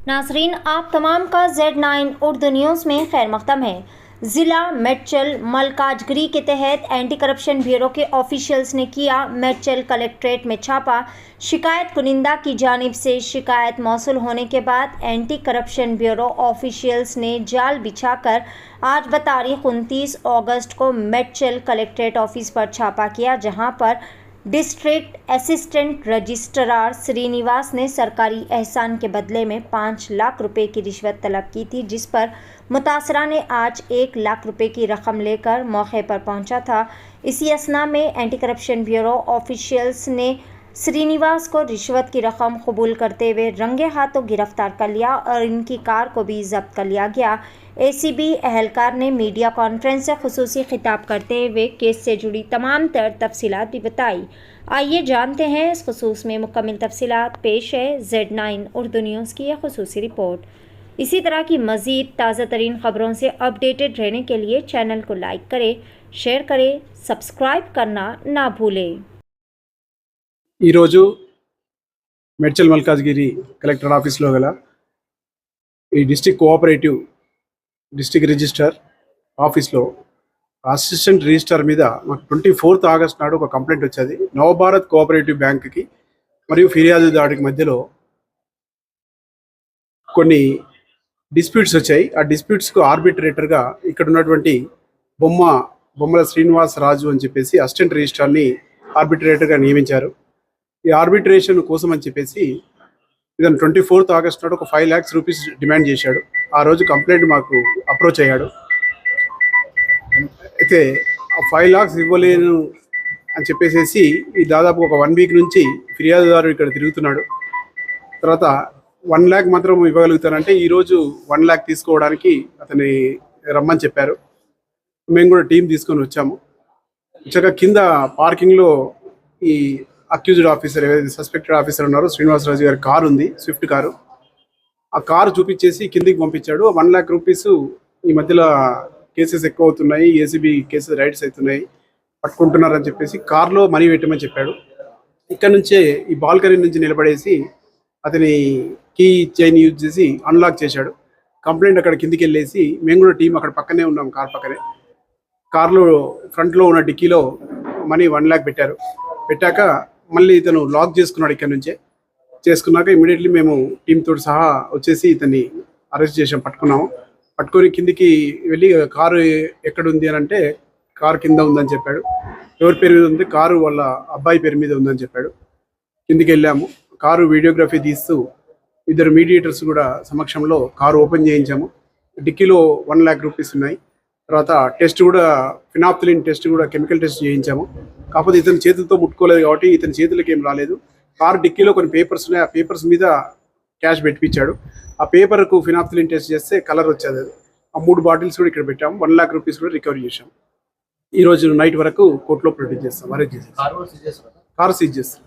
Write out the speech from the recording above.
नाजरीन, आप तमाम का Z9 उर्दू न्यूज़ में खैर मकदम है। ज़िला मेडचल मलकाजगिरी के तहत एंटी करप्शन ब्यूरो के ऑफिशियल्स ने किया मेडचल कलेक्ट्रेट में छापा। शिकायत कुनिंदा की जानिब से शिकायत मौसूल होने के बाद एंटी करप्शन ब्यूरो ऑफिशियल्स ने जाल बिछाकर आज बतारीख 29 अगस्त को मेडचल कलेक्ट्रेट ऑफिस पर छापा किया, जहां पर डिस्ट्रिक्ट असिस्टेंट रजिस्ट्रार श्रीनिवास ने सरकारी एहसान के बदले में 5 लाख रुपए की रिश्वत तलब की थी, जिस पर मुतासरा ने आज 1 लाख रुपए की रकम लेकर मौके पर पहुंचा था। इसी असना में एंटी करप्शन ब्यूरो ऑफिशियल्स ने श्रीनिवास को रिश्वत की रकम कबूल करते हुए रंगे हाथों गिरफ्तार कर लिया और इनकी कार को भी जब्त कर लिया गया। एसीबी एहलकार ने मीडिया कॉन्फ्रेंस से खुसूसी खिताब करते हुए केस से जुड़ी तमाम तर तफसीलात भी बताई। आइए जानते हैं इस खुसूस में मुकम्मल तफसीलात। पेश है Z9 उर्दू न्यूज़ की यह खुसूसी रिपोर्ट। इसी तरह की मज़ीद ताज़ा तरीन ख़बरों से अपडेटेड रहने के लिए चैनल को लाइक करें, शेयर करें, सब्सक्राइब करना ना भूलें। ఈరోజు మేడ్చల్ మల్కాజ్గిరి కలెక్టర్ ఆఫీస్లో గల ఈ డిస్ట్రిక్ట్ కోఆపరేటివ్ డిస్ట్రిక్ట్ రిజిస్టర్ ఆఫీస్లో అసిస్టెంట్ రిజిస్టర్ మీద మాకు 24 ఆగస్ట్ నాడు ఒక కంప్లైంట్ వచ్చేది. నవభారత్ కోఆపరేటివ్ బ్యాంక్కి మరియు ఫిర్యాదుదారుడికి మధ్యలో కొన్ని డిస్ప్యూట్స్ వచ్చాయి. ఆ డిస్ప్యూట్స్కు ఆర్బిట్రేటర్గా ఇక్కడ ఉన్నటువంటి బొమ్మల శ్రీనివాస్ రాజు అని చెప్పేసి అసిస్టెంట్ రిజిస్టర్ని ఆర్బిట్రేటర్గా నియమించారు. ఈ ఆర్బిట్రేషన్ కోసం అని చెప్పేసి ఇతను 24 ఆగస్ట్ నాడు ఒక 5 lakhs రూపీస్ డిమాండ్ చేశాడు. ఆ రోజు కంప్లైంట్ మాకు అప్రోచ్ అయ్యాడు. అయితే ఆ 5 lakhs ఇవ్వలేను అని చెప్పేసి ఈ దాదాపు ఒక 1 week నుంచి ఫిర్యాదుదారు ఇక్కడ తిరుగుతున్నాడు. తర్వాత 1 lakh మాత్రం ఇవ్వగలుగుతానంటే ఈరోజు 1 lakh తీసుకోవడానికి అతని రమ్మని చెప్పారు. మేము కూడా టీం తీసుకొని వచ్చాము. వచ్చాక కింద పార్కింగ్లో ఈ అక్యూజ్డ్ ఆఫీసర్, ఏదైతే సస్పెక్టెడ్ ఆఫీసర్ ఉన్నారో శ్రీనివాసరాజు గారి కారు ఉంది, స్విఫ్ట్ కారు. ఆ కారు చూపించేసి కిందికి పంపించాడు. 1 lakh రూపీస్ ఈ మధ్యలో కేసెస్ ఎక్కువ అవుతున్నాయి, ఏసీబీ కేసెస్ రైడ్స్ అవుతున్నాయి, పట్టుకుంటున్నారని చెప్పేసి కార్లో మనీ పెట్టమని చెప్పాడు. ఇక్కడ నుంచే ఈ బాల్కనీ నుంచి నిలబడేసి అతని కీ చైన్ యూజ్ చేసి అన్లాక్ చేశాడు. కంప్లైంట్ అక్కడ కిందికి వెళ్ళేసి మేము కూడా టీం అక్కడ పక్కనే ఉన్నాం, కార్ పక్కనే. కార్లో ఫ్రంట్లో ఉన్న డిక్కీలో మనీ 1 lakh పెట్టారు. పెట్టాక మళ్ళీ ఇతను లాక్ చేసుకున్నాడు. ఇక్కడ నుంచే చేసుకున్నాక ఇమీడియట్లీ మేము టీంతో సహా వచ్చేసి ఇతన్ని అరెస్ట్ చేసాం, పట్టుకున్నాము. పట్టుకొని కిందికి వెళ్ళి కారు ఎక్కడుంది అని అంటే కారు కింద ఉందని చెప్పాడు. ఎవరి పేరు మీద ఉంది? కారు వాళ్ళ అబ్బాయి పేరు మీద ఉందని చెప్పాడు. కిందికి వెళ్ళాము. కారు వీడియోగ్రఫీ తీస్తూ ఇద్దరు మీడియేటర్స్ కూడా సమక్షంలో కారు ఓపెన్ చేయించాము. డిక్కీలో 1 lakh రూపీస్ ఉన్నాయి. తర్వాత టెస్ట్ కూడా, ఫినాప్థలిన్ టెస్ట్ కూడా, కెమికల్ టెస్ట్ చేయించాము. కాకపోతే ఇతని చేతులతో ముట్టుకోలేదు కాబట్టి ఇతని చేతులకి ఏం రాలేదు. కారు డిక్కీలో కొన్ని పేపర్స్ ఉన్నాయి. ఆ పేపర్స్ మీద క్యాష్ పెట్టించాడు. ఆ పేపర్కు ఫినాప్థలిన్ టెస్ట్ చేస్తే కలర్ వచ్చేది. ఆ 3 బాటిల్స్ కూడా ఇక్కడ పెట్టాము. 1 lakh రూపీస్ కూడా రికవరీ చేశాం. ఈరోజు నైట్ వరకు కోర్టులో ప్రొడ్యూస్ చేస్తాం, అరెస్ట్ చేస్తాం, కారు సీజ్ చేస్తాం.